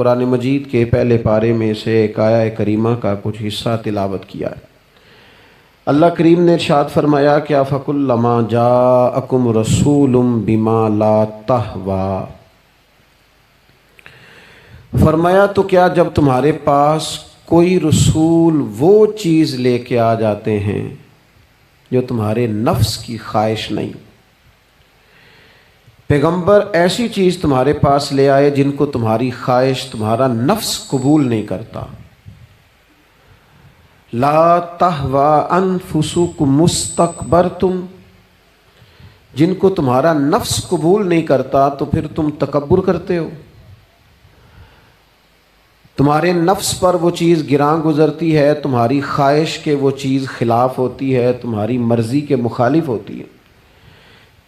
قرآن مجید کے پہلے پارے میں سے ایک آیہ کریمہ کا کچھ حصہ تلاوت کیا ہے۔ اللہ کریم نے ارشاد فرمایا کہ فَكُلَّمَا جَاءَكُمْ رَسُولٌ بِمَا لَا تَهْوَىٰ، فرمایا تو کیا جب تمہارے پاس کوئی رسول وہ چیز لے کے آ جاتے ہیں جو تمہارے نفس کی خواہش نہیں، پیغمبر ایسی چیز تمہارے پاس لے آئے جن کو تمہاری خواہش، تمہارا نفس قبول نہیں کرتا، لا تہوی انفسکم مستکبرتم، جن کو تمہارا نفس قبول نہیں کرتا تو پھر تم تکبر کرتے ہو، تمہارے نفس پر وہ چیز گراں گزرتی ہے، تمہاری خواہش کے وہ چیز خلاف ہوتی ہے، تمہاری مرضی کے مخالف ہوتی ہے،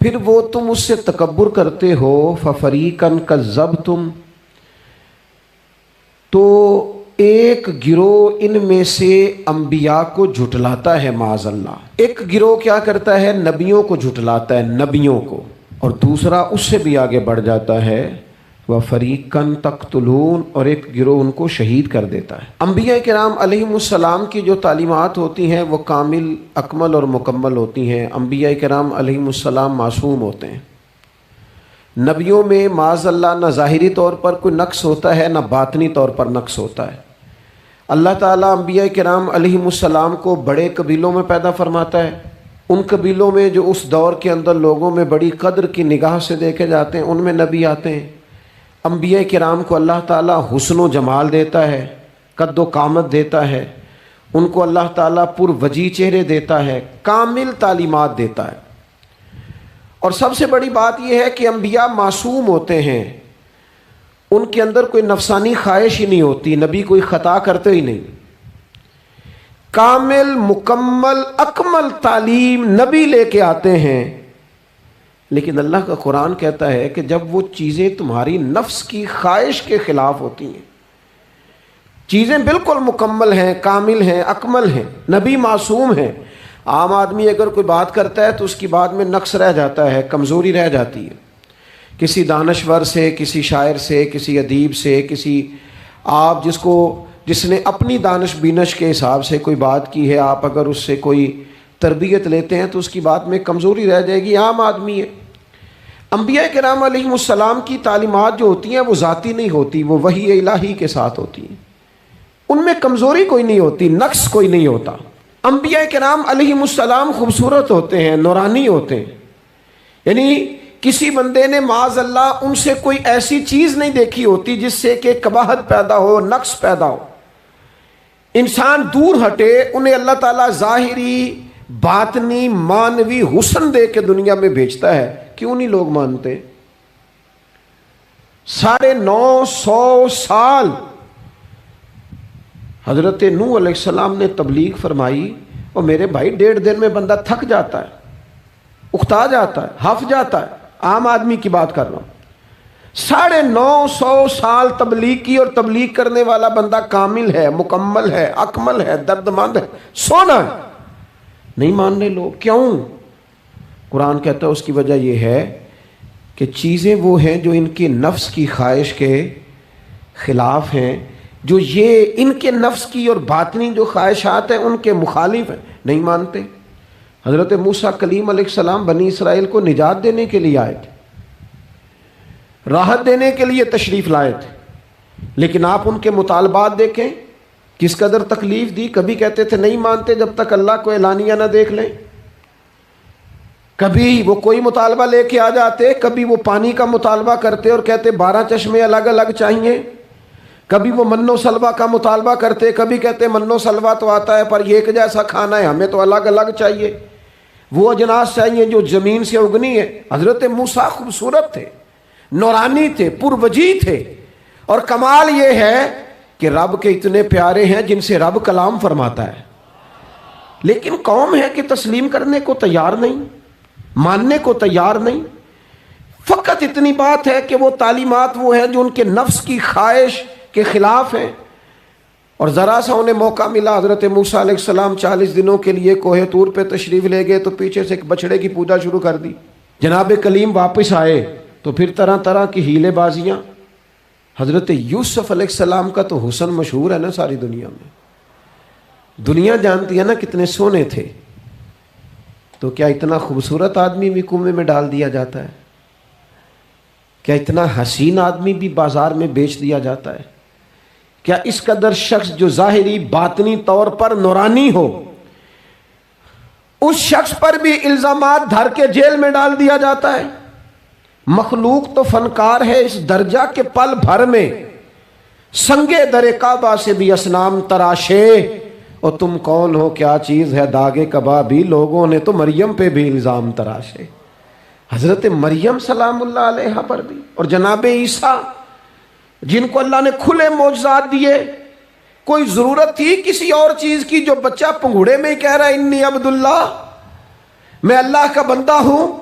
پھر وہ تم اس سے تکبر کرتے ہو۔ فَفَرِيقًا كَذَّبْتُمْ، تو ایک گروہ ان میں سے انبیاء کو جھٹلاتا ہے، معاذ اللہ، ایک گروہ کیا کرتا ہے؟ نبیوں کو جھٹلاتا ہے، نبیوں کو، اور دوسرا اس سے بھی آگے بڑھ جاتا ہے، وَفَرِيقًا تَقْتُلُونَ، اور ایک گروہ ان کو شہید کر دیتا ہے۔ انبیاء کرام علیہم السلام کی جو تعلیمات ہوتی ہیں وہ کامل، اکمل اور مکمل ہوتی ہیں۔ انبیاء کرام علیہم السلام معصوم ہوتے ہیں۔ نبیوں میں معاذ اللہ نہ ظاہری طور پر کوئی نقص ہوتا ہے نہ باطنی طور پر نقص ہوتا ہے۔ اللہ تعالیٰ انبیاء کرام علیہم السلام کو بڑے قبیلوں میں پیدا فرماتا ہے، ان قبیلوں میں جو اس دور کے اندر لوگوں میں بڑی قدر کی نگاہ سے دیکھے جاتے ہیں، ان میں نبی آتے ہیں۔ انبیاء کرام کو اللہ تعالیٰ حسن و جمال دیتا ہے، قد و قامت دیتا ہے، ان کو اللہ تعالیٰ پر وجیح چہرے دیتا ہے، کامل تعلیمات دیتا ہے۔ اور سب سے بڑی بات یہ ہے کہ انبیاء معصوم ہوتے ہیں، ان کے اندر کوئی نفسانی خواہش ہی نہیں ہوتی، نبی کوئی خطا کرتے ہی نہیں۔ کامل، مکمل، اکمل تعلیم نبی لے کے آتے ہیں، لیکن اللہ کا قرآن کہتا ہے کہ جب وہ چیزیں تمہاری نفس کی خواہش کے خلاف ہوتی ہیں، چیزیں بالکل مکمل ہیں، کامل ہیں، اکمل ہیں، نبی معصوم ہیں۔ عام آدمی اگر کوئی بات کرتا ہے تو اس کی بات میں نقص رہ جاتا ہے، کمزوری رہ جاتی ہے، کسی دانشور سے، کسی شاعر سے، کسی ادیب سے، کسی آپ جس نے اپنی دانش بینش کے حساب سے کوئی بات کی ہے، آپ اگر اس سے کوئی تربیت لیتے ہیں تو اس کی بات میں کمزوری رہ جائے گی، عام آدمی ہے۔ انبیاء کرام علیہم السلام کی تعلیمات جو ہوتی ہیں وہ ذاتی نہیں ہوتی، وہ وحی الہی کے ساتھ ہوتی ہیں، ان میں کمزوری کوئی نہیں ہوتی، نقص کوئی نہیں ہوتا۔ انبیاء کرام علیہم السلام خوبصورت ہوتے ہیں، نورانی ہوتے ہیں، یعنی کسی بندے نے معاذ اللہ ان سے کوئی ایسی چیز نہیں دیکھی ہوتی جس سے کہ قباحت پیدا ہو، نقص پیدا ہو۔ انسان دور ہٹے، انہیں اللہ تعالیٰ ظاہری، باطنی، معنوی حسن دے کے دنیا میں بھیجتا ہے، کیوں نہیں لوگ مانتے؟ 950 سال حضرت نوح علیہ السلام نے تبلیغ فرمائی، اور میرے بھائی 1.5 دن میں بندہ تھک جاتا ہے، اکتا جاتا ہے، ہف جاتا ہے، عام آدمی کی بات کر رہا ہوں۔ 950 سال تبلیغ کی، اور تبلیغ کرنے والا بندہ کامل ہے، مکمل ہے، اکمل ہے، دردمند ہے، سونا ہے، نہیں ماننے لوگ۔ کیوں؟ قرآن کہتا ہے اس کی وجہ یہ ہے کہ چیزیں وہ ہیں جو ان کے نفس کی خواہش کے خلاف ہیں، جو یہ ان کے نفس کی اور باطنی جو خواہشات ہیں ان کے مخالف ہیں، نہیں مانتے۔ حضرت موسیٰ کلیم علیہ السلام بنی اسرائیل کو نجات دینے کے لیے آئے تھے، راحت دینے کے لیے تشریف لائے تھے، لیکن آپ ان کے مطالبات دیکھیں کس قدر تکلیف دی۔ کبھی کہتے تھے نہیں مانتے جب تک اللہ کو اعلانیہ نہ دیکھ لیں، کبھی وہ کوئی مطالبہ لے کے آ جاتے، کبھی وہ پانی کا مطالبہ کرتے اور کہتے 12 چشمے الگ الگ چاہیے، کبھی وہ من و سلوہ کا مطالبہ کرتے، کبھی کہتے من و سلوہ تو آتا ہے پر ایک جیسا کھانا ہے، ہمیں تو الگ الگ چاہیے، وہ اجناس چاہیے جو زمین سے اگنی ہے۔ حضرت موسیٰ خوبصورت تھے، نورانی تھے، پروجی تھے، اور کمال یہ ہے کہ رب کے اتنے پیارے ہیں جن سے رب کلام فرماتا ہے، لیکن قوم ہے کہ تسلیم کرنے کو تیار نہیں، ماننے کو تیار نہیں۔ فقط اتنی بات ہے کہ وہ تعلیمات وہ ہیں جو ان کے نفس کی خواہش کے خلاف ہیں، اور ذرا سا انہیں موقع ملا، حضرت موسیٰ علیہ السلام 40 دنوں کے لیے کوہ طور پہ تشریف لے گئے تو پیچھے سے ایک بچڑے کی پوجا شروع کر دی۔ جناب کلیم واپس آئے تو پھر طرح طرح کی ہیلے بازیاں، حضرت یوسف علیہ السلام کا تو حسن مشہور ہے نا ساری دنیا میں، دنیا جانتی ہے نا کتنے سونے تھے، تو کیا اتنا خوبصورت آدمی بھی کنویں میں ڈال دیا جاتا ہے؟ کیا اتنا حسین آدمی بھی بازار میں بیچ دیا جاتا ہے؟ کیا اس قدر شخص جو ظاہری باطنی طور پر نورانی ہو، اس شخص پر بھی الزامات دھر کے جیل میں ڈال دیا جاتا ہے؟ مخلوق تو فنکار ہے اس درجہ کے پل بھر میں سنگے در کعبہ سے بھی اصنام تراشے، اور تم کون ہو کیا چیز ہے داغے کبابی، لوگوں نے تو مریم پہ بھی الزام تراشے، حضرت مریم سلام اللہ علیہ پر بھی، اور جناب عیسیٰ جن کو اللہ نے کھلے معجزات دیے، کوئی ضرورت تھی کسی اور چیز کی؟ جو بچہ پنگوڑے میں ہی کہہ رہا ہے انی عبد اللہ، میں اللہ کا بندہ ہوں،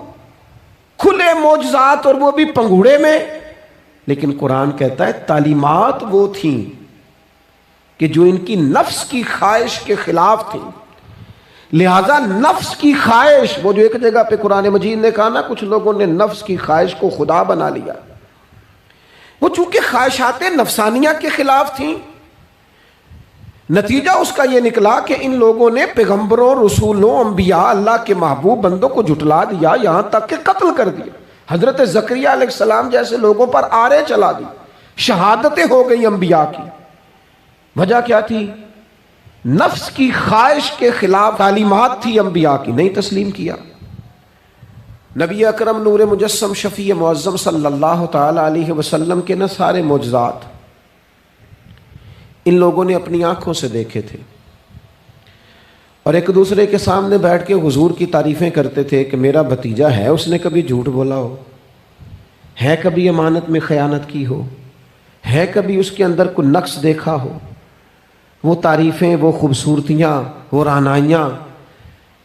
کھلے معجزات اور وہ بھی پنگوڑے میں۔ لیکن قرآن کہتا ہے تعلیمات وہ تھیں کہ جو ان کی نفس کی خواہش کے خلاف تھیں، لہذا نفس کی خواہش، وہ جو ایک جگہ پہ قرآن مجید نے کہا نا کچھ لوگوں نے نفس کی خواہش کو خدا بنا لیا، وہ چونکہ خواہشات نفسانیہ کے خلاف تھیں، نتیجہ اس کا یہ نکلا کہ ان لوگوں نے پیغمبروں، رسولوں، انبیاء، اللہ کے محبوب بندوں کو جھٹلا دیا، یہاں تک کہ قتل کر دیا۔ حضرت زکریہ علیہ السلام جیسے لوگوں پر آرے چلا دی، شہادتیں ہو گئی انبیاء کی۔ وجہ کیا تھی؟ نفس کی خواہش کے خلاف تعلیمات تھی انبیاء کی، نہیں تسلیم کیا۔ نبی اکرم نور مجسم شفیع معظم صلی اللہ تعالی علیہ وسلم کے نہ سارے معجزات ان لوگوں نے اپنی آنکھوں سے دیکھے تھے، اور ایک دوسرے کے سامنے بیٹھ کے حضور کی تعریفیں کرتے تھے کہ میرا بھتیجا ہے، اس نے کبھی جھوٹ بولا ہو، ہے کبھی امانت میں خیانت کی ہو، ہے کبھی اس کے اندر کوئی نقص دیکھا ہو۔ وہ تعریفیں، وہ خوبصورتیاں، وہ رعنائیاں۔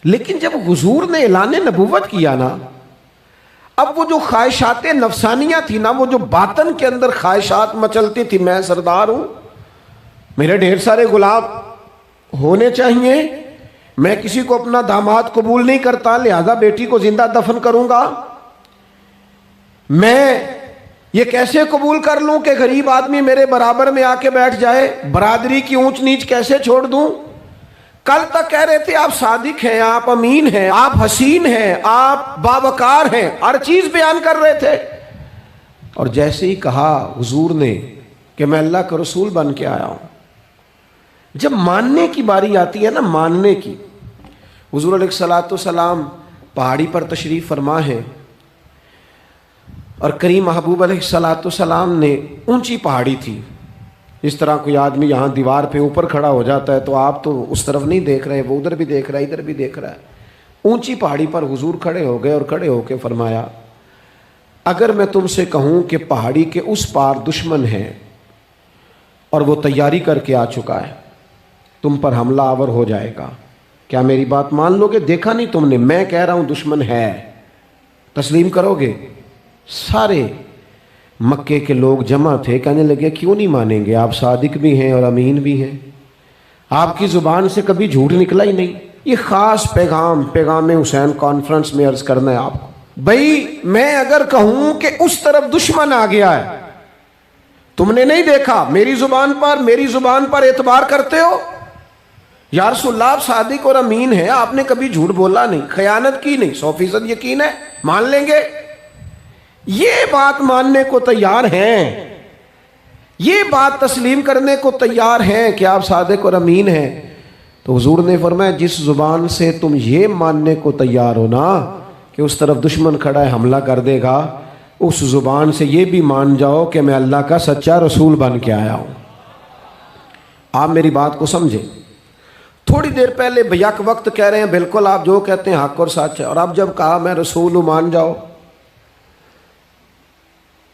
لیکن جب حضور نے اعلان نبوت کیا نا، اب وہ جو خواہشات نفسانیہ تھی نا، وہ جو باطن کے اندر خواہشات مچلتی تھی، میں سردار ہوں، میرے ڈھیر سارے غلام ہونے چاہیے، میں کسی کو اپنا داماد قبول نہیں کرتا لہذا بیٹی کو زندہ دفن کروں گا، میں یہ کیسے قبول کر لوں کہ غریب آدمی میرے برابر میں آ کے بیٹھ جائے، برادری کی اونچ نیچ کیسے چھوڑ دوں۔ کل تک کہہ رہے تھے آپ صادق ہیں، آپ امین ہیں، آپ حسین ہیں، آپ باوقار ہیں، ہر چیز بیان کر رہے تھے، اور جیسے ہی کہا حضور نے کہ میں اللہ کا رسول بن کے آیا ہوں، جب ماننے کی باری آتی ہے نا، ماننے کی، حضور علیہ الصلوۃ والسلام پہاڑی پر تشریف فرما ہے، اور کریم محبوب علیہ الصلوۃ والسلام نے، اونچی پہاڑی تھی، اس طرح کوئی آدمی یہاں دیوار پہ اوپر کھڑا ہو جاتا ہے تو آپ تو اس طرف نہیں دیکھ رہے، وہ ادھر بھی دیکھ رہا ہے، ادھر بھی دیکھ رہا ہے۔ اونچی پہاڑی پر حضور کھڑے ہو گئے، اور کھڑے ہو کے فرمایا اگر میں تم سے کہوں کہ پہاڑی کے اس پار دشمن ہے اور وہ تیاری کر کے آ چکا ہے، تم پر حملہ آور ہو جائے گا، کیا میری بات مان لو گے؟ دیکھا نہیں تم نے، میں کہہ رہا ہوں دشمن ہے، تسلیم کرو گے؟ سارے مکے کے لوگ جمع تھے، کہنے لگے کیوں نہیں مانیں گے، آپ صادق بھی ہیں اور امین بھی ہیں، آپ کی زبان سے کبھی جھوٹ نکلا ہی نہیں۔ یہ خاص پیغام حسین کانفرنس میں عرض کرنا ہے آپ کو، بھئی میں اگر کہوں کہ اس طرف دشمن آ گیا ہے، تم نے نہیں دیکھا، میری زبان پر اعتبار کرتے ہو؟ یا رسول اللہ آپ صادق اور امین ہیں، آپ نے کبھی جھوٹ بولا نہیں، خیانت کی نہیں، 100% یقین ہے، مان لیں گے؟ یہ بات ماننے کو تیار ہیں، یہ بات تسلیم کرنے کو تیار ہیں کہ آپ صادق اور امین ہیں، تو حضور نے فرمایا جس زبان سے تم یہ ماننے کو تیار ہو نا کہ اس طرف دشمن کھڑا ہے حملہ کر دے گا، اس زبان سے یہ بھی مان جاؤ کہ میں اللہ کا سچا رسول بن کے آیا ہوں۔ آپ میری بات کو سمجھیں، تھوڑی دیر پہلے بیک وقت کہہ رہے ہیں بالکل آپ جو کہتے ہیں حق اور سچ ہے، اور اب جب کہا میں رسول ہوں مان جاؤ،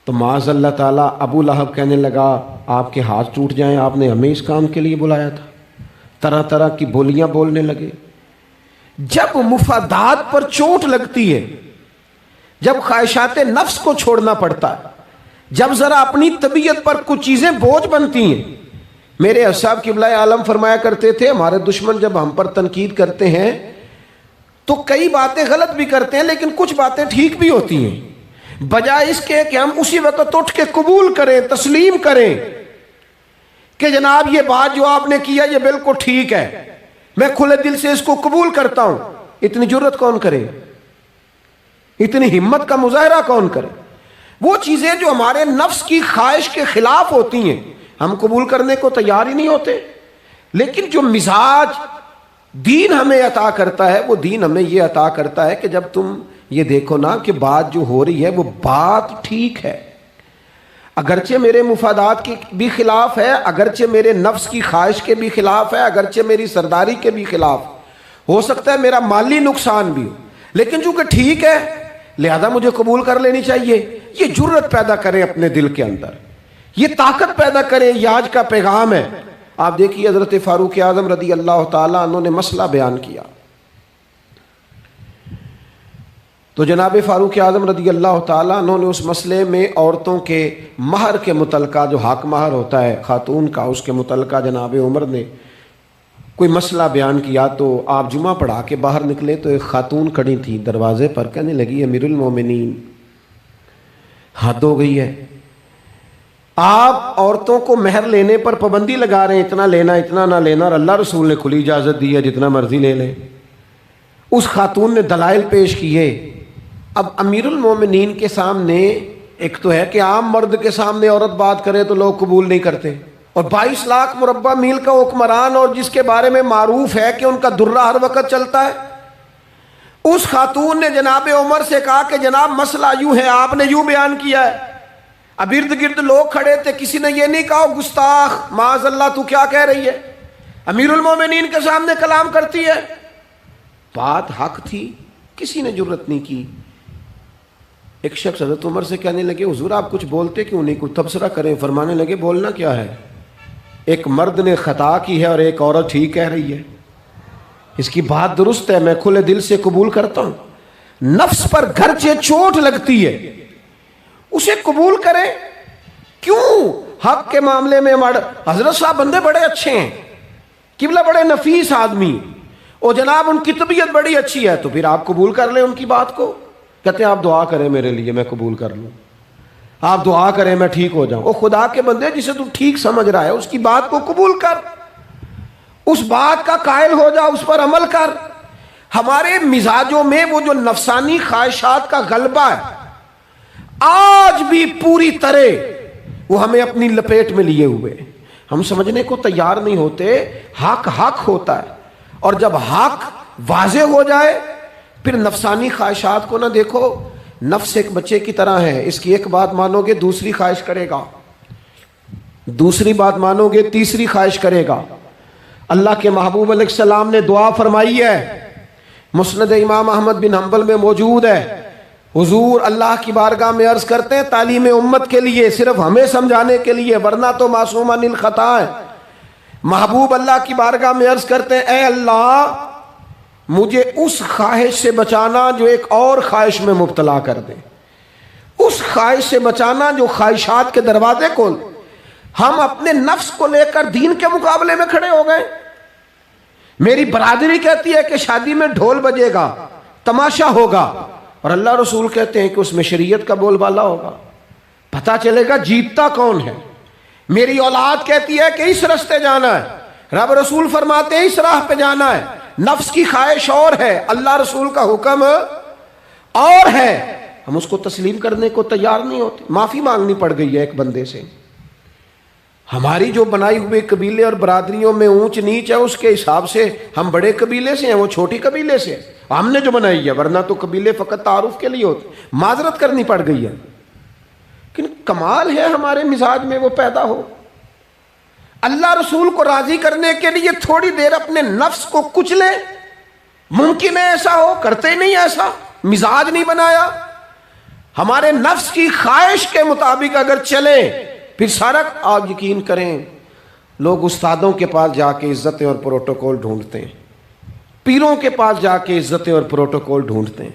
تو معاذ اللہ تعالیٰ ابو لہب کہنے لگا آپ کے ہاتھ ٹوٹ جائیں، آپ نے ہمیں اس کام کے لیے بلایا تھا، طرح طرح کی بولیاں بولنے لگے۔ جب مفادات پر چوٹ لگتی ہے، جب خواہشات نفس کو چھوڑنا پڑتا ہے، جب ذرا اپنی طبیعت پر کچھ چیزیں بوجھ بنتی ہیں، میرے اصحاب قبلہ عالم فرمایا کرتے تھے ہمارے دشمن جب ہم پر تنقید کرتے ہیں تو کئی باتیں غلط بھی کرتے ہیں لیکن کچھ باتیں ٹھیک بھی ہوتی ہیں، بجائے اس کے کہ ہم اسی وقت اٹھ کے قبول کریں، تسلیم کریں کہ جناب یہ بات جو آپ نے کیا یہ بالکل ٹھیک ہے، میں کھلے دل سے اس کو قبول کرتا ہوں. اتنی جرت کون کرے؟ اتنی ہمت کا مظاہرہ کون کرے؟ وہ چیزیں جو ہمارے نفس کی خواہش کے خلاف ہوتی ہیں ہم قبول کرنے کو تیار ہی نہیں ہوتے. لیکن جو مزاج دین ہمیں عطا کرتا ہے، وہ دین ہمیں یہ عطا کرتا ہے کہ جب تم یہ دیکھو نا کہ بات جو ہو رہی ہے وہ بات ٹھیک ہے، اگرچہ میرے مفادات کے بھی خلاف ہے، اگرچہ میرے نفس کی خواہش کے بھی خلاف ہے، اگرچہ میری سرداری کے بھی خلاف، ہو سکتا ہے میرا مالی نقصان بھی ہو، لیکن چونکہ ٹھیک ہے لہذا مجھے قبول کر لینی چاہیے. یہ جرت پیدا کریں اپنے دل کے اندر، یہ طاقت پیدا کریں. یہ آج کا پیغام ہے. آپ دیکھیے حضرت فاروق اعظم رضی اللہ تعالیٰ عنہ نے مسئلہ بیان کیا تو جناب فاروق اعظم رضی اللہ تعالیٰ عنہ نے اس مسئلے میں عورتوں کے مہر کے متعلقہ، جو حق مہر ہوتا ہے خاتون کا، اس کے متعلقہ جناب عمر نے کوئی مسئلہ بیان کیا. تو آپ جمعہ پڑھا کے باہر نکلے تو ایک خاتون کھڑی تھی دروازے پر، کہنے لگی امیر المومنین حد ہو گئی ہے، آپ عورتوں کو مہر لینے پر پابندی لگا رہے ہیں، اتنا لینا اتنا نہ لینا، اور اللہ رسول نے کھلی اجازت دی ہے جتنا مرضی لے لیں. اس خاتون نے دلائل پیش کیے. اب امیر المومنین کے سامنے ایک تو ہے کہ عام مرد کے سامنے عورت بات کرے تو لوگ قبول نہیں کرتے، اور 22 لاکھ مربع میل کا حکمران اور جس کے بارے میں معروف ہے کہ ان کا درہ ہر وقت چلتا ہے، اس خاتون نے جناب عمر سے کہا کہ جناب مسئلہ یوں ہے، آپ نے یوں بیان کیا ہے. اب ارد گرد لوگ کھڑے تھے، کسی نے یہ نہیں کہا گستاخ معاذ اللہ تو کیا کہہ رہی ہے، امیر المومنین کے سامنے کلام کرتی ہے. بات حق تھی، کسی نے جرت نہیں کی. ایک شخص حضرت عمر سے کہنے لگے حضور آپ کچھ بولتے کیوں نہیں، کچھ تبصرہ کریں. فرمانے لگے بولنا کیا ہے، ایک مرد نے خطا کی ہے اور ایک عورت ٹھیک کہہ رہی ہے، اس کی بات درست ہے، میں کھلے دل سے قبول کرتا ہوں. نفس پر گرچہ چوٹ لگتی ہے اسے قبول کریں. کیوں حق کے معاملے میں حضرت صاحب بندے بڑے اچھے ہیں، قبلہ بڑے نفیس آدمی، اور جناب ان کی طبیعت بڑی اچھی ہے، تو پھر آپ قبول کر لیں ان کی بات کو. کہتے ہیں آپ دعا کریں میرے لیے میں قبول کر لوں، آپ دعا کریں میں ٹھیک ہو جاؤں. او خدا کے بندے، جسے تو ٹھیک سمجھ رہا ہے اس کی بات کو قبول کر، اس بات کا قائل ہو جا، اس پر عمل کر. ہمارے مزاجوں میں وہ جو نفسانی خواہشات کا غلبہ ہے آج بھی پوری طرح وہ ہمیں اپنی لپیٹ میں لیے ہوئے، ہم سمجھنے کو تیار نہیں ہوتے. حق حق ہوتا ہے، اور جب حق واضح ہو جائے پھر نفسانی خواہشات کو نہ دیکھو. نفس ایک بچے کی طرح ہے، اس کی ایک بات مانو گے دوسری خواہش کرے گا، دوسری بات مانو گے تیسری خواہش کرے گا. اللہ کے محبوب علیہ السلام نے دعا فرمائی ہے، مسند امام احمد بن حنبل میں موجود ہے. حضور اللہ کی بارگاہ میں عرض کرتے ہیں تعلیم امت کے لیے، صرف ہمیں سمجھانے کے لیے، ورنہ تو معصوم عن الخطا ہے. محبوب اللہ کی بارگاہ میں عرض کرتے ہیں اے اللہ مجھے اس خواہش سے بچانا جو ایک اور خواہش میں مبتلا کر دے، اس خواہش سے بچانا جو خواہشات کے دروازے کھول. ہم اپنے نفس کو لے کر دین کے مقابلے میں کھڑے ہو گئے. میری برادری کہتی ہے کہ شادی میں ڈھول بجے گا، تماشا ہوگا، اور اللہ رسول کہتے ہیں کہ اس میں شریعت کا بول بالا ہوگا، پتہ چلے گا جیتتا کون ہے. میری اولاد کہتی ہے کہ اس راستے جانا ہے، رب رسول فرماتے ہیں اس راہ پہ جانا ہے. نفس کی خواہش اور ہے، اللہ رسول کا حکم اور ہے، ہم اس کو تسلیم کرنے کو تیار نہیں ہوتے. معافی مانگنی پڑ گئی ہے ایک بندے سے. ہماری جو بنائی ہوئے قبیلے اور برادریوں میں اونچ نیچ ہے اس کے حساب سے ہم بڑے قبیلے سے ہیں، وہ چھوٹی قبیلے سے ہم نے جو بنائی ہے، ورنہ تو قبیلے فقط تعارف کے لیے ہوتے. معذرت کرنی پڑ گئی ہے، لیکن کمال ہے ہمارے مزاج میں وہ پیدا ہو. اللہ رسول کو راضی کرنے کے لیے تھوڑی دیر اپنے نفس کو کچلے. ممکن ہے ایسا ہو؟ کرتے ہی نہیں ایسا، مزاج نہیں بنایا. ہمارے نفس کی خواہش کے مطابق اگر چلے پھر سارا. آپ یقین کریں لوگ استادوں کے پاس جا کے عزتیں اور پروٹوکول ڈھونڈتے ہیں، پیروں کے پاس جا کے عزتیں اور پروٹوکول ڈھونڈتے ہیں.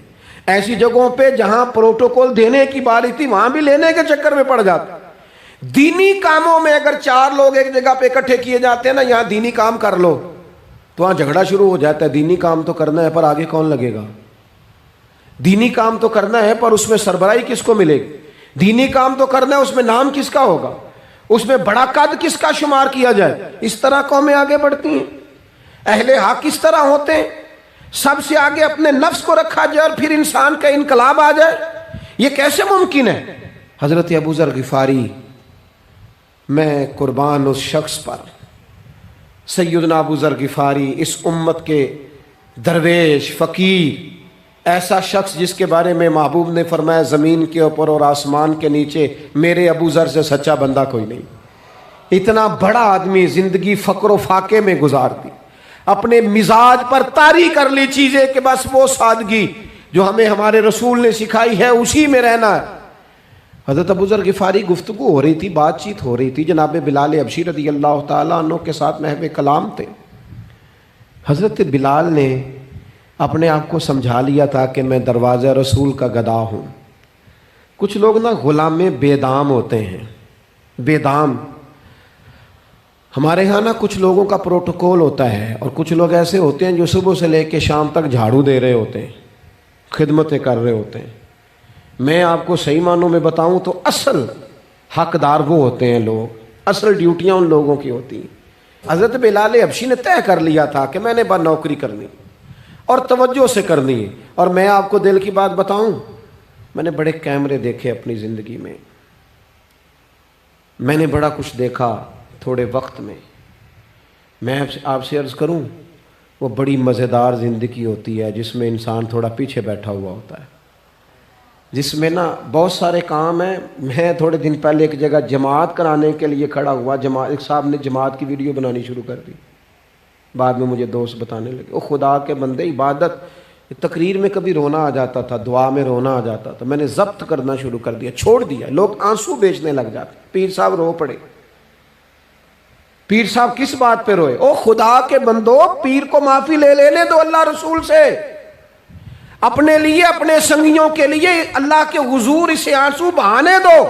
ایسی جگہوں پہ جہاں پروٹوکول دینے کی باری تھی وہاں بھی لینے کے چکر میں پڑ جاتے. دینی کاموں میں اگر 4 لوگ ایک جگہ پہ اکٹھے کیے جاتے ہیں نا، یہاں دینی کام کر لو، تو وہاں جھگڑا شروع ہو جاتا ہے. دینی کام تو کرنا ہے پر آگے کون لگے گا. دینی کام تو کرنا ہے پر اس میں سربراہی کس کو ملے گی؟ دینی کام تو کرنا ہے، اس میں نام کس کا ہوگا؟ اس میں بڑا قد کس کا شمار کیا جائے؟ اس طرح قومیں آگے بڑھتی ہیں۔ اہل حق اس طرح ہوتے ہیں، سب سے آگے اپنے نفس کو رکھا جائے اور پھر انسان کا انقلاب آ جائے۔ یہ کیسے ممکن ہے؟ حضرت ابو ذر غفاری، میں قربان اس شخص پر، سیدنا ابو ذر غفاری، اس امت کے درویش فقیر، ایسا شخص جس کے بارے میں محبوب نے فرمایا زمین کے اوپر اور آسمان کے نیچے میرے ابو ذر سے سچا بندہ کوئی نہیں۔ اتنا بڑا آدمی زندگی فقر و فاقے میں گزار دی، اپنے مزاج پر طاری کر لی چیزیں کہ بس وہ سادگی جو ہمیں ہمارے رسول نے سکھائی ہے اسی میں رہنا ہے۔ حضرت ابو ذر غفاری گفتگو ہو رہی تھی، بات چیت ہو رہی تھی، جناب بلال حبشی رضی اللہ تعالیٰ عنہ کے ساتھ محو کلام تھے۔ حضرت بلال نے اپنے آپ کو سمجھا لیا تھا کہ میں دروازہ رسول کا گدا ہوں۔ کچھ لوگ نا غلام بے دام ہوتے ہیں، بے دام۔ ہمارے ہاں نا کچھ لوگوں کا پروٹوکول ہوتا ہے، اور کچھ لوگ ایسے ہوتے ہیں جو صبح سے لے کے شام تک جھاڑو دے رہے ہوتے ہیں، خدمتیں کر رہے ہوتے ہیں۔ میں آپ کو صحیح معنوں میں بتاؤں تو اصل حقدار وہ ہوتے ہیں لوگ، اصل ڈیوٹیاں ان لوگوں کی ہوتی ہیں۔ حضرت بلال حبشی نے طے کر لیا تھا کہ میں نے بس نوکری کرنی اور توجہ سے کرنی ہے۔ اور میں آپ کو دل کی بات بتاؤں، میں نے بڑے کیمرے دیکھے اپنی زندگی میں، میں نے بڑا کچھ دیکھا تھوڑے وقت میں۔ میں آپ سے عرض کروں، وہ بڑی مزیدار زندگی ہوتی ہے جس میں انسان تھوڑا پیچھے بیٹھا ہوا ہوتا ہے، جس میں نا بہت سارے کام ہیں۔ میں تھوڑے دن پہلے ایک جگہ جماعت کرانے کے لیے کھڑا ہوا، ایک صاحب نے جماعت کی ویڈیو بنانی شروع کر دی، بعد میں مجھے دوست بتانے لگے، او خدا کے بندے، عبادت تقریر میں کبھی رونا آ جاتا تھا، دعا میں رونا آ جاتا تھا، میں نے ضبط کرنا شروع کر دیا، چھوڑ دیا۔ لوگ آنسو بیچنے لگ جاتے، پیر صاحب رو پڑے۔ پیر صاحب کس بات پہ روئے؟ او خدا کے بندو، پیر کو معافی لے لینے دو اللہ رسول سے، اپنے لیے اپنے سنگیوں کے لیے اللہ کے حضور اسے آنسو بہانے دو۔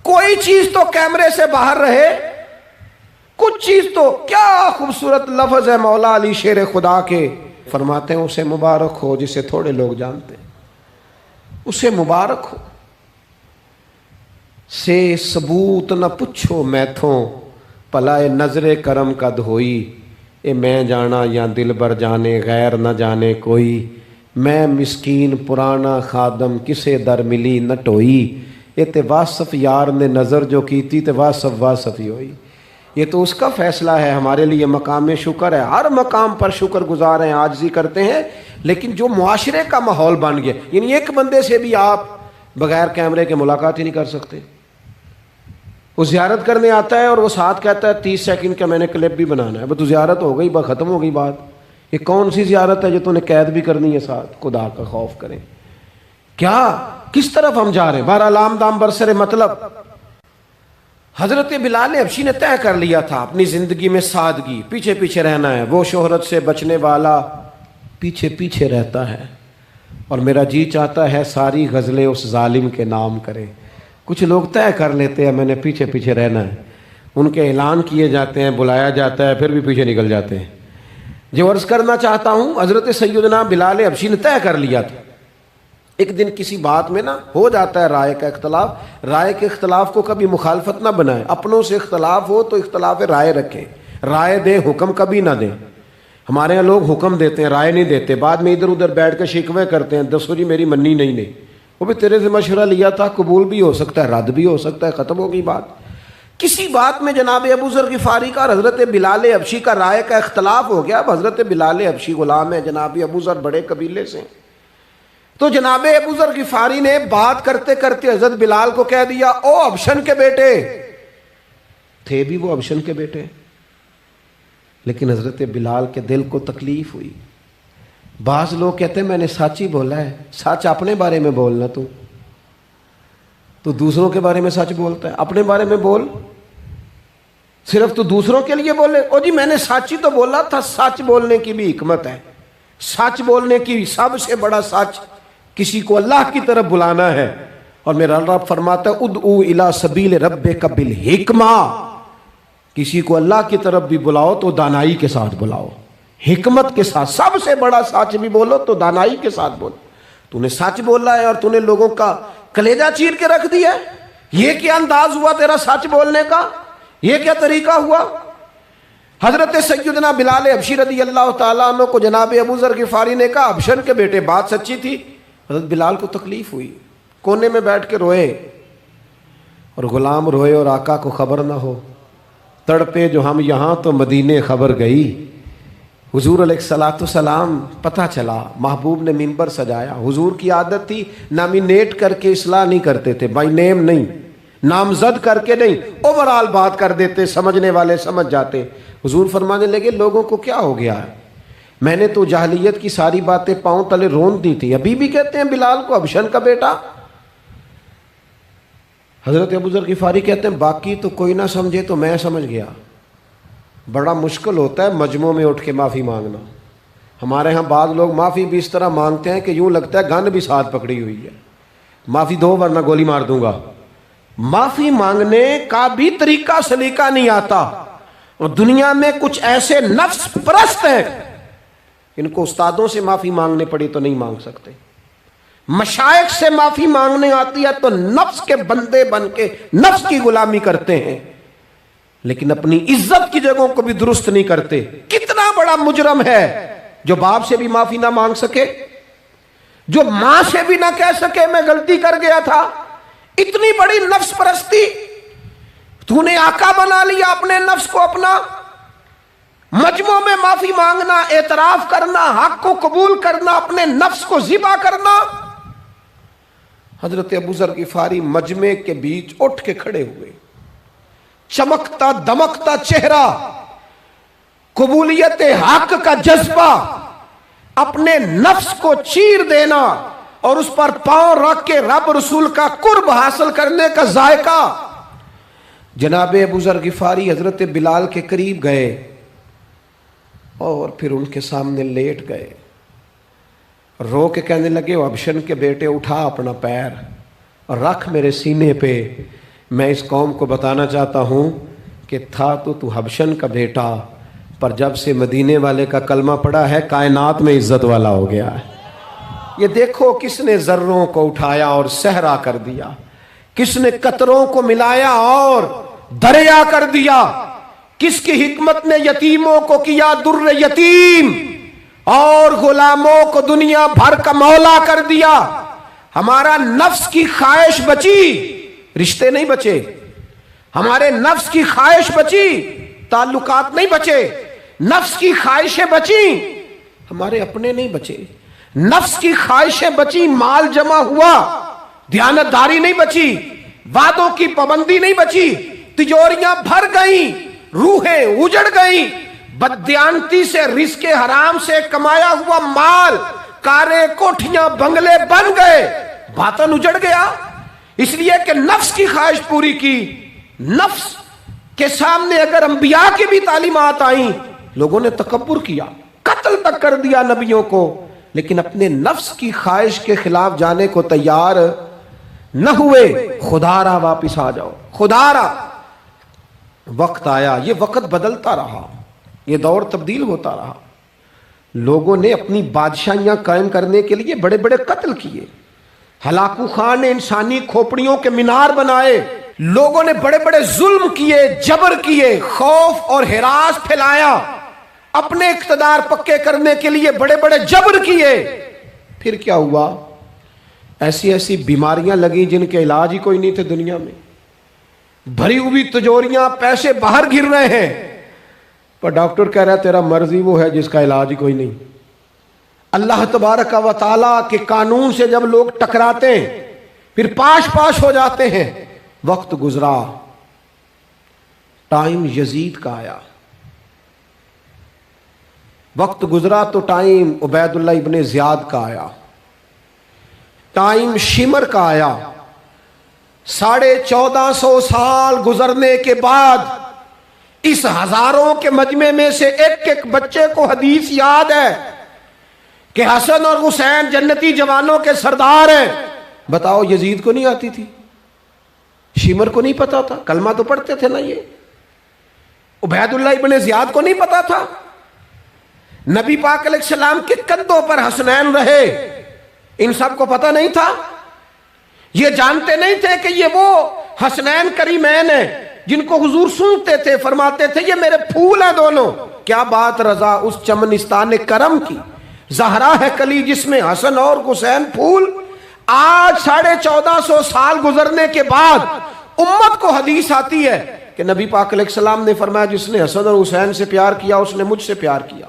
کوئی چیز تو کیمرے سے باہر رہے، کچھ چیز تو۔ کیا خوبصورت لفظ ہے مولا علی شیر خدا کے، فرماتے ہیں اسے مبارک ہو جسے تھوڑے لوگ جانتے ہیں، اسے مبارک ہو۔ سے ثبوت نہ پچھو میتھوں، پلائے نظر کرم کا دھوئی، اے میں جانا یا دل بر جانے غیر نہ جانے کوئی، میں مسکین پرانا خادم کسے در ملی نہ ٹوئی، اے تے واصف یار نے نظر جو کی تھی تے واصف ہی ہوئی۔ یہ تو اس کا فیصلہ ہے، ہمارے لیے مقام شکر ہے، ہر مقام پر شکر گزار ہیں، عاجزی کرتے ہیں، لیکن جو معاشرے کا ماحول بن گیا، یعنی ایک بندے سے بھی آپ بغیر کیمرے کے ملاقات ہی نہیں کر سکتے۔ وہ زیارت کرنے آتا ہے اور وہ ساتھ کہتا ہے 30 سیکنڈ کا میں نے کلپ بھی بنانا ہے، بس تو زیارت ہو گئی، بس ختم ہو گئی بات۔ یہ کون سی زیارت ہے جو تو نے قید بھی کرنی ہے ساتھ؟ خدا کا خوف کریں، کیا کس طرف ہم جا رہے ہیں؟ بہرحال لام دام برسر مطلب، حضرت بلال حبشی نے طے کر لیا تھا اپنی زندگی میں سادگی، پیچھے پیچھے رہنا ہے۔ وہ شہرت سے بچنے والا پیچھے پیچھے رہتا ہے، اور میرا جی چاہتا ہے ساری غزلیں اس ظالم کے نام کریں۔ کچھ لوگ طے کر لیتے ہیں میں نے پیچھے پیچھے رہنا ہے، ان کے اعلان کیے جاتے ہیں، بلایا جاتا ہے، پھر بھی پیچھے نکل جاتے ہیں۔ جو عرض کرنا چاہتا ہوں، حضرت سیدنا بلال حبشی نے طے کر لیا تھا۔ ایک دن کسی بات میں نا ہو جاتا ہے رائے کا اختلاف، رائے کے اختلاف کو کبھی مخالفت نہ بنائیں، اپنوں سے اختلاف ہو تو اختلاف رائے رکھیں، رائے دیں، حکم کبھی نہ دیں۔ ہمارے یہاں لوگ حکم دیتے ہیں، رائے نہیں دیتے، بعد میں ادھر ادھر بیٹھ کے شکوے کرتے ہیں، دسو جی میری منی نہیں، وہ بھی تیرے سے مشورہ لیا تھا، قبول بھی ہو سکتا ہے، رد بھی ہو سکتا ہے، ختم ہو گئی بات۔ کسی بات میں جناب ابو ذر غفاری کا اور حضرت بلال حبشی کا رائے کا اختلاف ہو گیا۔ اب حضرت بلال حبشی غلام ہے، جناب ابو ذر بڑے قبیلے سے، تو جناب ابو ذر غفاری نے بات کرتے کرتے حضرت بلال کو کہہ دیا، او ابشن کے بیٹے، تھے بھی وہ ابشن کے بیٹے، لیکن حضرت بلال کے دل کو تکلیف ہوئی۔ بعض لوگ کہتے ہیں میں نے سچ ہی بولا ہے، سچ اپنے بارے میں بولنا، تو دوسروں کے بارے میں سچ بولتا ہے، اپنے بارے میں بول، صرف تو دوسروں کے لیے بولے۔ او جی میں نے سچ ہی تو بولا تھا، سچ بولنے کی بھی حکمت ہے، سچ بولنے کی سب سے بڑا سچ کسی کو اللہ کی طرف بلانا ہے، اور میرا رب فرماتا ہے ادعو الی سبیل ربک بالحکمہ، کسی کو اللہ کی طرف بھی بلاؤ تو دانائی کے ساتھ بلاؤ، حکمت کے ساتھ، سب سے بڑا سچ بھی بولو تو دانائی کے ساتھ بولو۔ تو نے سچ بولا ہے اور تو نے لوگوں کا کلیجہ چیر کے رکھ دیا ہے. یہ کیا انداز ہوا تیرا سچ بولنے کا؟ یہ کیا طریقہ ہوا؟ حضرت سیدنا بلال حبشی رضی اللہ تعالیٰ عنہ کو جناب ابو ذر غفاری نے کہا حبشن کے بیٹے بات سچی تھی. حضرت بلال کو تکلیف ہوئی, کونے میں بیٹھ کے روئے, اور غلام روئے اور آقا کو خبر نہ ہو. تڑپے جو ہم یہاں تو مدینے خبر گئی. حضور علیہ الصلوۃ والسلام پتہ چلا, محبوب نے منبر سجایا. حضور کی عادت تھی نامینیٹ کر کے اصلاح نہیں کرتے تھے, بائی نیم نہیں, نامزد کر کے نہیں, اوورال بات کر دیتے, سمجھنے والے سمجھ جاتے. حضور فرمانے لگے لوگوں کو کیا ہو گیا ہے, میں نے تو جاہلیت کی ساری باتیں پاؤں تلے رون دی تھی, ابھی بھی کہتے ہیں بلال کو حبشن کا بیٹا. حضرت ابو ذر غفاری کہتے ہیں باقی تو کوئی نہ سمجھے تو میں سمجھ گیا. بڑا مشکل ہوتا ہے مجمعوں میں اٹھ کے معافی مانگنا. ہمارے ہاں بعض لوگ معافی بھی اس طرح مانگتے ہیں کہ یوں لگتا ہے گن بھی ساتھ پکڑی ہوئی ہے, معافی دو ورنہ گولی مار دوں گا. معافی مانگنے کا بھی طریقہ سلیقہ نہیں آتا. اور دنیا میں کچھ ایسے نفس پرست ہیں ان کو استادوں سے معافی مانگنے پڑی تو نہیں مانگ سکتے. مشائخ سے معافی مانگنے آتی ہے تو نفس کے بندے بن کے نفس کی غلامی کرتے ہیں, لیکن اپنی عزت کی جگہوں کو بھی درست نہیں کرتے. کتنا بڑا مجرم ہے جو باپ سے بھی معافی نہ مانگ سکے, جو ماں سے بھی نہ کہہ سکے میں غلطی کر گیا تھا. اتنی بڑی نفس پرستی. تو نے آقا بنا لیا اپنے نفس کو اپنا. مجمعوں میں معافی مانگنا, اعتراف کرنا, حق کو قبول کرنا, اپنے نفس کو ذبح کرنا. حضرت ابو ذر غفاری مجمع کے بیچ اٹھ کے کھڑے ہوئے, چمکتا دمکتا چہرہ, قبولیت حق کا جذبہ, اپنے نفس کو چیر دینا اور اس پر پاؤں رکھ کے رب رسول کا قرب حاصل کرنے کا ذائقہ. جناب ابو ذر غفاری حضرت بلال کے قریب گئے اور پھر ان کے سامنے لیٹ گئے, رو کے کہنے لگے حبشن کے بیٹے اٹھا اپنا پیر اور رکھ میرے سینے پہ. میں اس قوم کو بتانا چاہتا ہوں کہ تھا تو حبشن کا بیٹا, پر جب سے مدینے والے کا کلمہ پڑا ہے کائنات میں عزت والا ہو گیا ہے. یہ دیکھو کس نے ذروں کو اٹھایا اور صحرا کر دیا, کس نے قطروں کو ملایا اور دریا کر دیا, کس کی حکمت نے یتیموں کو کیا در یتیم اور غلاموں کو دنیا بھر کا مولا کر دیا. ہمارا نفس کی خواہش بچی, رشتے نہیں بچے. ہمارے نفس کی خواہش بچی, تعلقات نہیں بچے. نفس کی خواہشیں بچی, ہمارے اپنے نہیں بچے. نفس کی خواہشیں بچی, مال جمع ہوا, دیانتداری نہیں بچی, وعدوں کی پابندی نہیں بچی, تجوریاں بھر گئیں, روحیں اجڑ گئیں. بددیانتی سے رزق حرام سے کمایا ہوا مال, کاریں کوٹھیاں بنگلے بن گئے, باطن اجڑ گیا. اس لیے کہ نفس کی خواہش پوری کی. نفس کے سامنے اگر انبیاء کی بھی تعلیمات آئیں, لوگوں نے تکبر کیا, قتل تک کر دیا نبیوں کو, لیکن اپنے نفس کی خواہش کے خلاف جانے کو تیار نہ ہوئے. خدا را واپس آ جاؤ, خدا را. وقت آیا, یہ وقت بدلتا رہا, یہ دور تبدیل ہوتا رہا. لوگوں نے اپنی بادشاہیاں قائم کرنے کے لیے بڑے بڑے قتل کیے. ہلاکو خان نے انسانی کھوپڑیوں کے مینار بنائے. لوگوں نے بڑے بڑے ظلم کیے, جبر کیے, خوف اور ہراس پھیلایا, اپنے اقتدار پکے کرنے کے لیے بڑے بڑے جبر کیے. پھر کیا ہوا؟ ایسی ایسی بیماریاں لگیں جن کے علاج ہی کوئی نہیں تھے دنیا میں. بھری ہوئی تجوریاں, پیسے باہر گر رہے ہیں, پر ڈاکٹر کہہ رہا ہے تیرا مرض ہی وہ ہے جس کا علاج ہی کوئی نہیں. اللہ تبارک و تعالیٰ کے قانون سے جب لوگ ٹکراتے ہیں پھر پاش پاش ہو جاتے ہیں. وقت گزرا, ٹائم یزید کا آیا. وقت گزرا تو ٹائم عبید اللہ ابن زیاد کا آیا, ٹائم شمر کا آیا. 1450 سال گزرنے کے بعد اس ہزاروں کے مجمع میں سے ایک ایک بچے کو حدیث یاد ہے کہ حسن اور حسین جنتی جوانوں کے سردار ہیں. بتاؤ یزید کو نہیں آتی تھی, شمر کو نہیں پتا تھا, کلمہ تو پڑھتے تھے نا. یہ عبید اللہ ابن زیاد کو نہیں پتا تھا. نبی پاک علیہ السلام کے کندھوں پر حسنین رہے, ان سب کو پتہ نہیں تھا؟ یہ جانتے نہیں تھے کہ یہ وہ حسنین کریمین ہیں جن کو حضور سنتے تھے، فرماتے تھے یہ میرے پھول ہیں دونوں؟ کیا بات رضا اس چمنستان کرم کی، زہرا ہے کلی جس میں حسن اور حسین پھول۔ آج 1450 سال گزرنے کے بعد امت کو حدیث آتی ہے کہ نبی پاک علیہ السلام نے فرمایا جس نے حسن اور حسین سے پیار کیا اس نے مجھ سے پیار کیا،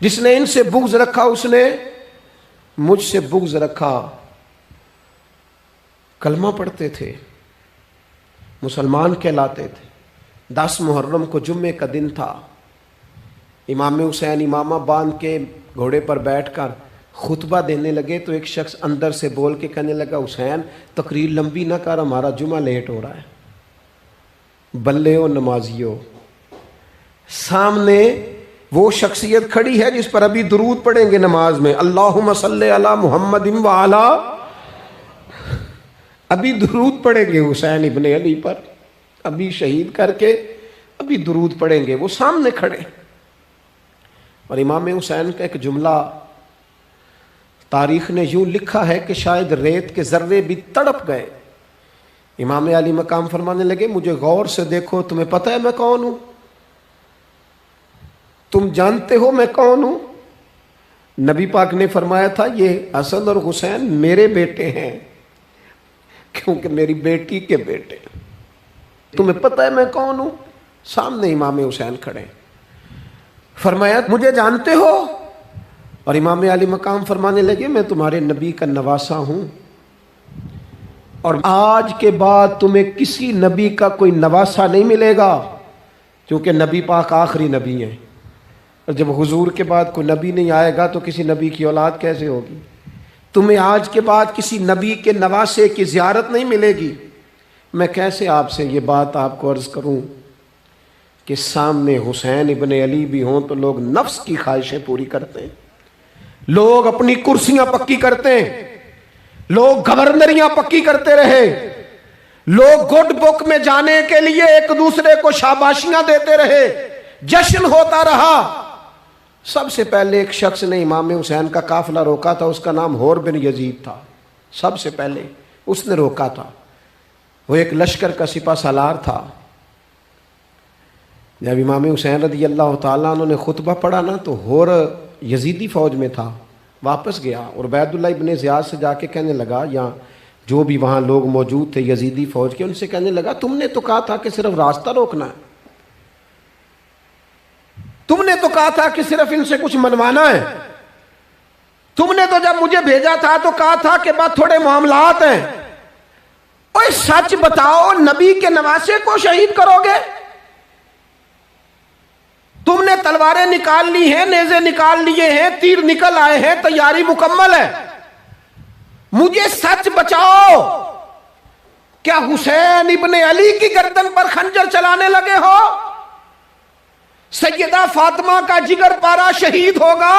جس نے ان سے بغض رکھا اس نے مجھ سے بغض رکھا۔ کلمہ پڑھتے تھے، مسلمان کہلاتے تھے۔ 10 محرم کو جمعے کا دن تھا، امام حسین امامہ باندھ کے گھوڑے پر بیٹھ کر خطبہ دینے لگے تو ایک شخص اندر سے بول کے کہنے لگا حسین تقریر لمبی نہ کر، ہمارا جمعہ لیٹ ہو رہا ہے۔ بلے و نمازیو، سامنے وہ شخصیت کھڑی ہے جس پر ابھی درود پڑھیں گے نماز میں، اللہم صلی علی محمد وعلی، ابھی درود پڑھیں گے حسین ابن علی پر، ابھی شہید کر کے ابھی درود پڑھیں گے، وہ سامنے کھڑے۔ اور امام حسین کا ایک جملہ تاریخ نے یوں لکھا ہے کہ شاید ریت کے ذرے بھی تڑپ گئے۔ امام علی مقام فرمانے لگے مجھے غور سے دیکھو، تمہیں پتہ ہے میں کون ہوں؟ تم جانتے ہو میں کون ہوں؟ نبی پاک نے فرمایا تھا یہ حسن اور حسین میرے بیٹے ہیں، کیونکہ میری بیٹی کے بیٹے۔ تمہیں پتہ ہے میں کون ہوں؟ سامنے امام حسین کھڑے، فرمایا مجھے جانتے ہو؟ اور امام علی مقام فرمانے لگے میں تمہارے نبی کا نواسہ ہوں، اور آج کے بعد تمہیں کسی نبی کا کوئی نواسہ نہیں ملے گا، کیونکہ نبی پاک آخری نبی ہیں، اور جب حضور کے بعد کوئی نبی نہیں آئے گا تو کسی نبی کی اولاد کیسے ہوگی؟ تمہیں آج کے بعد کسی نبی کے نواسے کی زیارت نہیں ملے گی۔ میں کیسے آپ سے یہ بات آپ کو عرض کروں کہ سامنے حسین ابن علی بھی ہوں تو لوگ نفس کی خواہشیں پوری کرتے ہیں، لوگ اپنی کرسیاں پکی کرتے ہیں، لوگ گورنریاں پکی کرتے رہے، لوگ گڈ بک میں جانے کے لیے ایک دوسرے کو شاباشیاں دیتے رہے، جشن ہوتا رہا۔ سب سے پہلے ایک شخص نے امام حسین کا قافلہ روکا تھا، اس کا نام حور بن یزید تھا، سب سے پہلے اس نے روکا تھا، وہ ایک لشکر کا سپہ سالار تھا۔ جب امام حسین رضی اللہ تعالیٰ عنہ نے خطبہ پڑھا نا تو حور یزیدی فوج میں تھا، واپس گیا اور عبید اللہ ابن زیاد سے جا کے کہنے لگا، یا جو بھی وہاں لوگ موجود تھے یزیدی فوج کے، ان سے کہنے لگا تم نے تو کہا تھا کہ صرف راستہ روکنا ہے، تم نے تو کہا تھا کہ صرف ان سے کچھ منوانا ہے، تم نے تو جب مجھے بھیجا تھا تو کہا تھا کہ بات تھوڑے معاملات ہیں، اوہ سچ بتاؤ نبی کے نواسے کو شہید کرو گے؟ تم نے تلواریں نکال لی ہیں، نیزے نکال لیے ہیں، تیر نکل آئے ہیں، تیاری مکمل ہے، مجھے سچ بچاؤ، کیا حسین ابن علی کی گردن پر خنجر چلانے لگے ہو؟ سیدہ فاطمہ کا جگر پارا شہید ہوگا،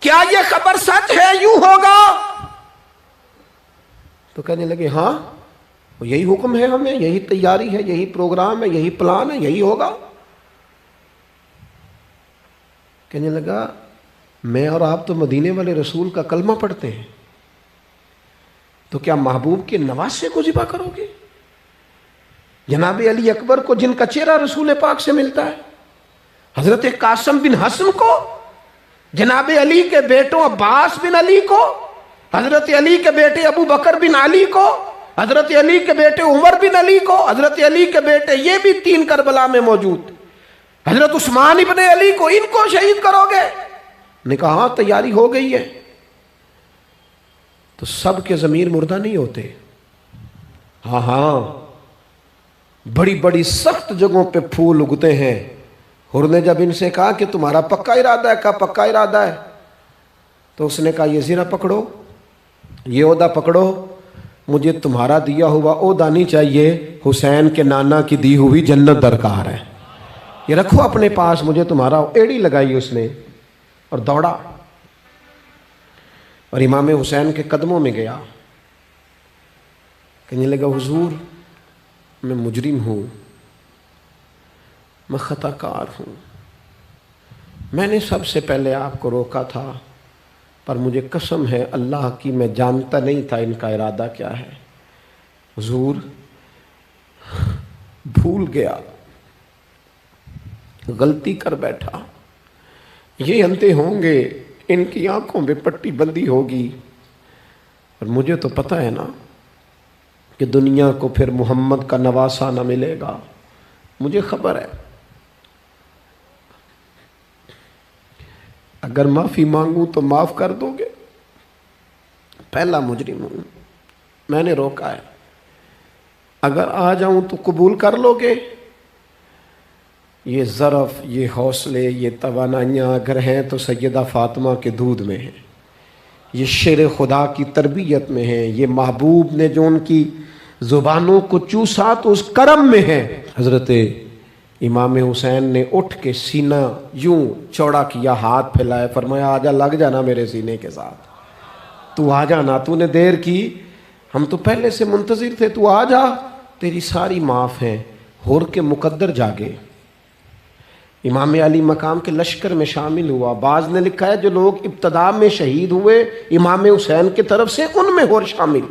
کیا یہ خبر سچ ہے؟ یوں ہوگا؟ تو کہنے لگے ہاں یہی حکم ہے ہمیں، یہی تیاری ہے، یہی پروگرام ہے، یہی پلان ہے، یہی ہوگا۔ کہنے لگا میں اور آپ تو مدینے والے رسول کا کلمہ پڑھتے ہیں، تو کیا محبوب کے نواسے کو ذبح کرو گے؟ جناب علی اکبر کو جن کا چہرہ رسول پاک سے ملتا ہے، حضرت قاسم بن حسن کو، جناب علی کے بیٹوں عباس بن علی کو، حضرت علی کے بیٹے ابو بکر بن علی کو، حضرت علی کے بیٹے عمر بن علی کو، حضرت علی کے بیٹے یہ بھی 3 کربلا میں موجود، حضرت عثمان ابن علی کو، ان کو شہید کرو گے؟ نے کہا ہاں تیاری ہو گئی ہے۔ تو سب کے ضمیر مردہ نہیں ہوتے، ہاں ہاں بڑی بڑی سخت جگہوں پہ پھول اگتے ہیں۔ حر نے جب ان سے کہا کہ تمہارا پکا ارادہ ہے، کہا پکا ارادہ ہے، تو اس نے کہا یہ زیرہ پکڑو، یہ عہدہ پکڑو، مجھے تمہارا دیا ہوا عہدہ نہیں چاہیے، حسین کے نانا کی دی ہوئی جنت درکار ہے، یہ رکھو اپنے پاس، مجھے تمہارا۔ ایڑی لگائی اس نے اور دوڑا اور امام حسین کے قدموں میں گیا، کہنے لگا حضور میں مجرم ہوں، میں خطا کار ہوں، میں نے سب سے پہلے آپ کو روکا تھا، پر مجھے قسم ہے اللہ کی میں جانتا نہیں تھا ان کا ارادہ کیا ہے. حضور بھول گیا، غلطی کر بیٹھا. یہ اندھے ہوں گے، ان کی آنکھوں پہ پٹی بندی ہوگی، اور مجھے تو پتہ ہے نا کہ دنیا کو پھر محمد کا نواسہ نہ ملے گا. مجھے خبر ہے اگر معافی مانگوں تو معاف کر دو گے. پہلا مجرم ہوں، میں نے روکا ہے. اگر آ جاؤں تو قبول کر لو گے. یہ ظرف، یہ حوصلے، یہ توانائیاں اگر ہیں تو سیدہ فاطمہ کے دودھ میں ہیں، یہ شیر خدا کی تربیت میں ہیں، یہ محبوب نے جو ان کی زبانوں کو چوسا تو اس کرم میں ہے. حضرت امام حسین نے اٹھ کے سینہ یوں چوڑا کیا، ہاتھ پھیلائے، فرمایا آجا، لگ جانا میرے سینے کے ساتھ، تو آ جانا، تو نے دیر کی، ہم تو پہلے سے منتظر تھے، تو آ جا، تیری ساری معاف ہیں. ہور کے مقدر جاگے. امام علی مقام کے لشکر میں شامل ہوا. بعض نے لکھا ہے جو لوگ ابتدا میں شہید ہوئے امام حسین کی طرف سے، ان میں ہور شامل.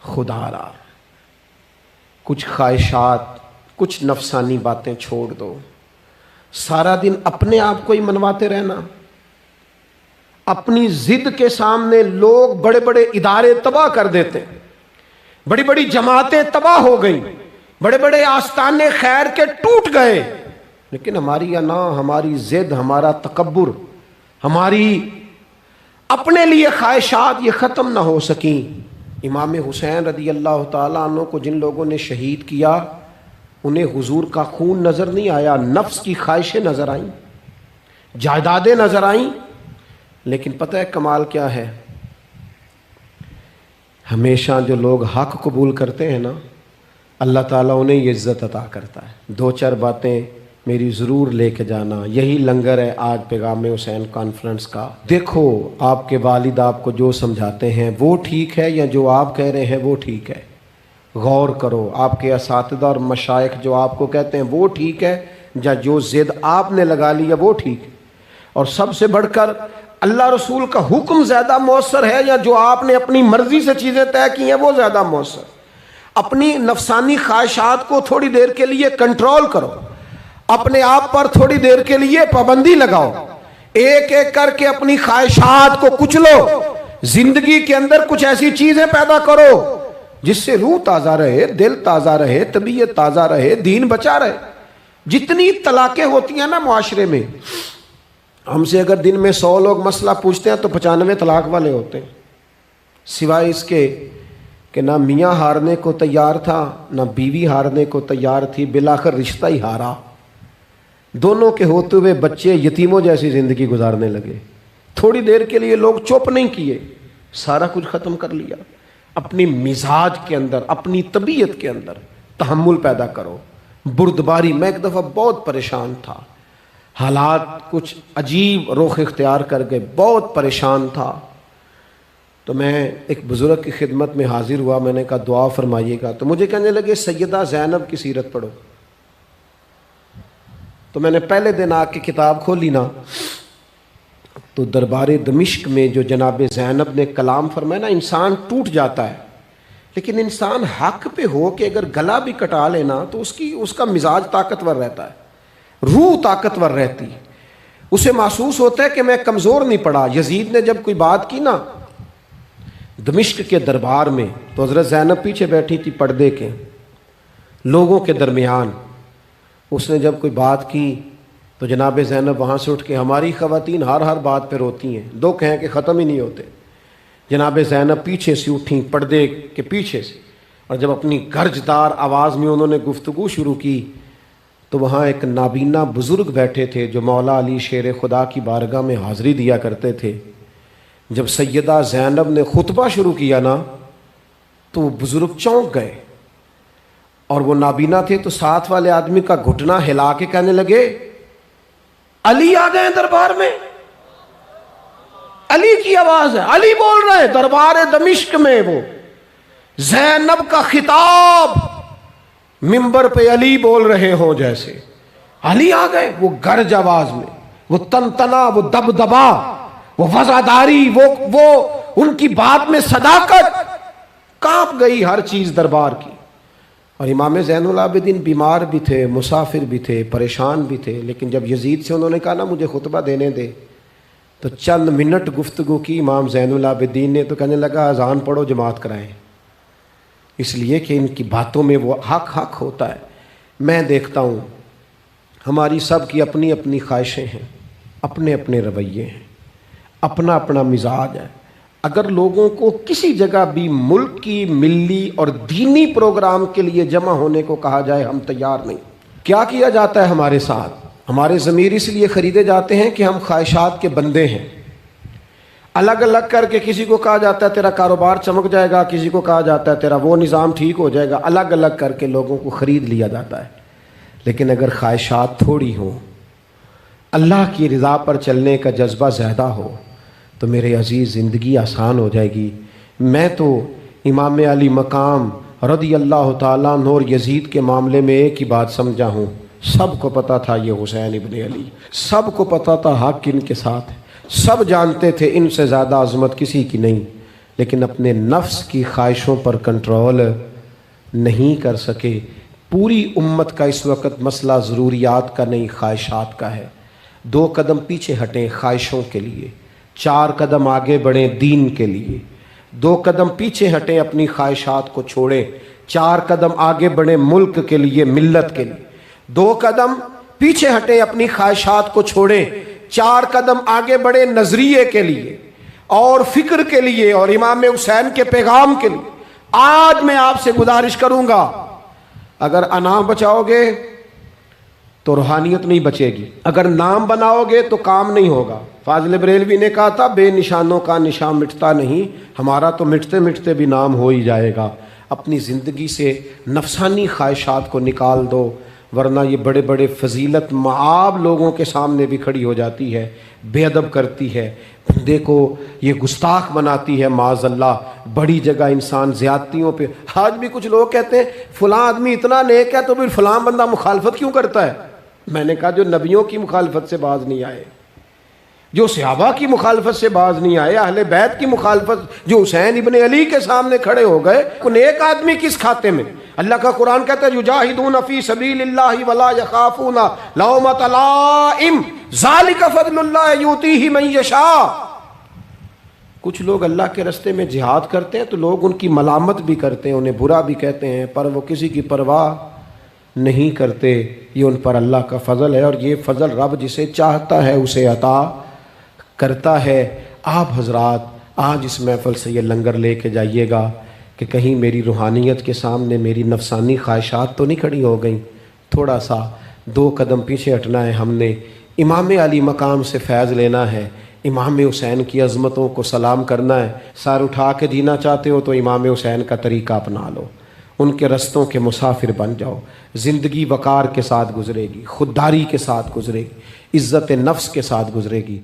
خدا را کچھ خواہشات، کچھ نفسانی باتیں چھوڑ دو. سارا دن اپنے آپ کو ہی منواتے رہنا. اپنی ضد کے سامنے لوگ بڑے بڑے ادارے تباہ کر دیتے، بڑی بڑی جماعتیں تباہ ہو گئیں، بڑے بڑے آستانے خیر کے ٹوٹ گئے، لیکن ہماری انا، ہماری ضد، ہمارا تکبر، ہماری اپنے لیے خواہشات یہ ختم نہ ہو سکیں. امام حسین رضی اللہ تعالیٰ عنہ کو جن لوگوں نے شہید کیا انہیں حضور کا خون نظر نہیں آیا، نفس کی خواہشیں نظر آئیں، جائیدادیں نظر آئیں. لیکن پتہ ہے کمال کیا ہے؟ ہمیشہ جو لوگ حق قبول کرتے ہیں نا، اللہ تعالیٰ انہیں یہ عزت عطا کرتا ہے. دو چار باتیں میری ضرور لے کے جانا. یہی لنگر ہے آج پیغام حسین کانفرنس کا. دیکھو آپ کے والد آپ کو جو سمجھاتے ہیں وہ ٹھیک ہے یا جو آپ کہہ رہے ہیں وہ ٹھیک ہے؟ غور کرو. آپ کے اساتذہ اور مشائخ جو آپ کو کہتے ہیں وہ ٹھیک ہے یا جو ضد آپ نے لگا لیا وہ ٹھیک ہے؟ اور سب سے بڑھ کر اللہ رسول کا حکم زیادہ مؤثر ہے یا جو آپ نے اپنی مرضی سے چیزیں طے کی ہیں وہ زیادہ مؤثر؟ اپنی نفسانی خواہشات کو تھوڑی دیر کے لیے کنٹرول کرو، اپنے آپ پر تھوڑی دیر کے لیے پابندی لگاؤ، ایک ایک کر کے اپنی خواہشات کو کچلو. زندگی کے اندر کچھ ایسی چیزیں پیدا کرو جس سے روح تازہ رہے، دل تازہ رہے، طبیعت تازہ رہے، دین بچا رہے. جتنی طلاقیں ہوتی ہیں نا معاشرے میں، ہم سے اگر دن میں 100 لوگ مسئلہ پوچھتے ہیں تو 95 طلاق والے ہوتے ہیں، سوائے اس کے کہ نہ میاں ہارنے کو تیار تھا نہ بیوی ہارنے کو تیار تھی، بالآخر رشتہ ہی ہارا. دونوں کے ہوتے ہوئے بچے یتیموں جیسی زندگی گزارنے لگے. تھوڑی دیر کے لیے لوگ چپ نہیں کیے، سارا کچھ ختم کر لیا. اپنی مزاج کے اندر، اپنی طبیعت کے اندر تحمل پیدا کرو. بردباری، میں ایک دفعہ بہت پریشان تھا، حالات کچھ عجیب رخ اختیار کر گئے، بہت پریشان تھا. تو میں ایک بزرگ کی خدمت میں حاضر ہوا، میں نے کہا دعا فرمائیے گا. تو مجھے کہنے لگے سیدہ زینب کی سیرت پڑھو. تو میں نے پہلے دن آ کے کتاب کھولی نا، تو دربار دمشق میں جو جناب زینب نے کلام فرمایا نا، انسان ٹوٹ جاتا ہے. لیکن انسان حق پہ ہو کہ اگر گلا بھی کٹا لینا تو اس کا مزاج طاقتور رہتا ہے، روح طاقتور رہتی، اسے محسوس ہوتا ہے کہ میں کمزور نہیں پڑا. یزید نے جب کوئی بات کی نا دمشق کے دربار میں، تو حضرت زینب پیچھے بیٹھی تھی پردے کے لوگوں کے درمیان. اس نے جب کوئی بات کی تو جناب زینب وہاں سے اٹھ کے، ہماری خواتین ہر بات پہ روتی ہیں، دو کہیں کہ ختم ہی نہیں ہوتے. جناب زینب پیچھے سے اٹھیں پردے کے پیچھے سے، اور جب اپنی گرجدار آواز میں انہوں نے گفتگو شروع کی تو وہاں ایک نابینا بزرگ بیٹھے تھے جو مولا علی شیر خدا کی بارگاہ میں حاضری دیا کرتے تھے. جب سیدہ زینب نے خطبہ شروع کیا نا تو وہ بزرگ چونک گئے، اور وہ نابینا تھے تو ساتھ والے آدمی کا گھٹنا ہلا کے کہنے لگے علی آ گئے دربار میں. علی کی آواز ہے، علی بول رہے ہیں دربار دمشق میں. وہ زینب کا خطاب منبر پہ علی بول رہے ہوں جیسے. علی آ گئے، وہ گرج آواز میں، وہ تنتنا، وہ دبدبا، وہ وفاداری، وہ ان کی بات میں صداقت، کانپ گئی ہر چیز دربار کی۔ اور امام زین العابدین بیمار بھی تھے، مسافر بھی تھے، پریشان بھی تھے، لیکن جب یزید سے انہوں نے کہا نا مجھے خطبہ دینے دے، تو چند منٹ گفتگو کی امام زین العابدین نے، تو کہنے لگا اذان پڑھو جماعت کرائیں، اس لیے کہ ان کی باتوں میں وہ حق ہوتا ہے۔ میں دیکھتا ہوں ہماری سب کی اپنی اپنی خواہشیں ہیں، اپنے اپنے رویے ہیں، اپنا اپنا مزاج ہے۔ اگر لوگوں کو کسی جگہ بھی ملک کی ملی اور دینی پروگرام کے لیے جمع ہونے کو کہا جائے، ہم تیار نہیں۔ کیا کیا جاتا ہے ہمارے ساتھ؟ ہمارے ضمیر اس لیے خریدے جاتے ہیں کہ ہم خواہشات کے بندے ہیں۔ الگ الگ کر کے کسی کو کہا جاتا ہے تیرا کاروبار چمک جائے گا، کسی کو کہا جاتا ہے تیرا وہ نظام ٹھیک ہو جائے گا، الگ الگ کر کے لوگوں کو خرید لیا جاتا ہے۔ لیکن اگر خواہشات تھوڑی ہوں، اللہ کی رضا پر چلنے کا جذبہ زیادہ ہو، تو میرے عزیز زندگی آسان ہو جائے گی۔ میں تو امام علی مقام رضی اللہ تعالیٰ عنہ اور یزید کے معاملے میں ایک ہی بات سمجھا ہوں، سب کو پتہ تھا یہ حسین ابن علی، سب کو پتہ تھا حق ان کے ساتھ ہے، سب جانتے تھے ان سے زیادہ عظمت کسی کی نہیں، لیکن اپنے نفس کی خواہشوں پر کنٹرول نہیں کر سکے۔ پوری امت کا اس وقت مسئلہ ضروریات کا نہیں، خواہشات کا ہے۔ 2 قدم پیچھے ہٹیں خواہشوں کے لیے، 4 قدم آگے بڑھیں دین کے لیے۔ 2 قدم پیچھے ہٹیں اپنی خواہشات کو چھوڑیں، 4 قدم آگے بڑھیں ملک کے لیے، ملت کے لیے۔ 2 قدم پیچھے ہٹیں اپنی خواہشات کو چھوڑیں، 4 قدم آگے بڑھیں نظریے کے لیے اور فکر کے لیے اور امام حسین کے پیغام کے لیے۔ آج میں آپ سے گزارش کروں گا، اگر انا بچاؤ گے تو روحانیت نہیں بچے گی، اگر نام بناؤ گے تو کام نہیں ہوگا۔ فاضل بریلوی نے کہا تھا بے نشانوں کا نشان مٹتا نہیں، ہمارا تو مٹتے مٹتے بھی نام ہو ہی جائے گا۔ اپنی زندگی سے نفسانی خواہشات کو نکال دو، ورنہ یہ بڑے بڑے فضیلت معاب لوگوں کے سامنے بھی کھڑی ہو جاتی ہے، بے ادب کرتی ہے، بندے کو یہ گستاخ بناتی ہے معاذ اللہ۔ بڑی جگہ انسان زیادتیوں پہ، آج بھی کچھ لوگ کہتے ہیں فلاں آدمی اتنا نیک ہے تو پھر فلاں بندہ مخالفت کیوں کرتا ہے؟ میں نے کہا جو نبیوں کی مخالفت سے باز نہیں آئے، جو صحابہ کی مخالفت سے باز نہیں آئے، اہل بیت کی مخالفت، جو حسین ابن علی کے سامنے کھڑے ہو گئے، کوئی نیک آدمی کس کھاتے میں؟ اللہ کا قرآن کہتا ہے یجاہدون فی سبیل اللہ ولا یخافون لومۃ لائم ذالک فضل اللہ یؤتیہ من یشاء۔ کچھ لوگ اللہ کے راستے میں جہاد کرتے ہیں تو لوگ ان کی ملامت بھی کرتے ہیں، انہیں برا بھی کہتے ہیں، پر وہ کسی کی پرواہ نہیں کرتے۔ یہ ان پر اللہ کا فضل ہے، اور یہ فضل رب جسے چاہتا ہے اسے عطا کرتا ہے۔ آپ حضرات آج اس محفل سے یہ لنگر لے کے جائیے گا کہ کہیں میری روحانیت کے سامنے میری نفسانی خواہشات تو نہیں کھڑی ہو گئیں۔ تھوڑا سا 2 قدم پیچھے ہٹنا ہے ہم نے، امام علی مقام سے فیض لینا ہے، امام حسین کی عظمتوں کو سلام کرنا ہے۔ سر اٹھا کے جینا چاہتے ہو تو امام حسین کا طریقہ اپنا لو، ان کے رستوں کے مسافر بن جاؤ۔ زندگی وقار کے ساتھ گزرے گی، خودداری کے ساتھ گزرے گی، عزت نفس کے ساتھ گزرے گی۔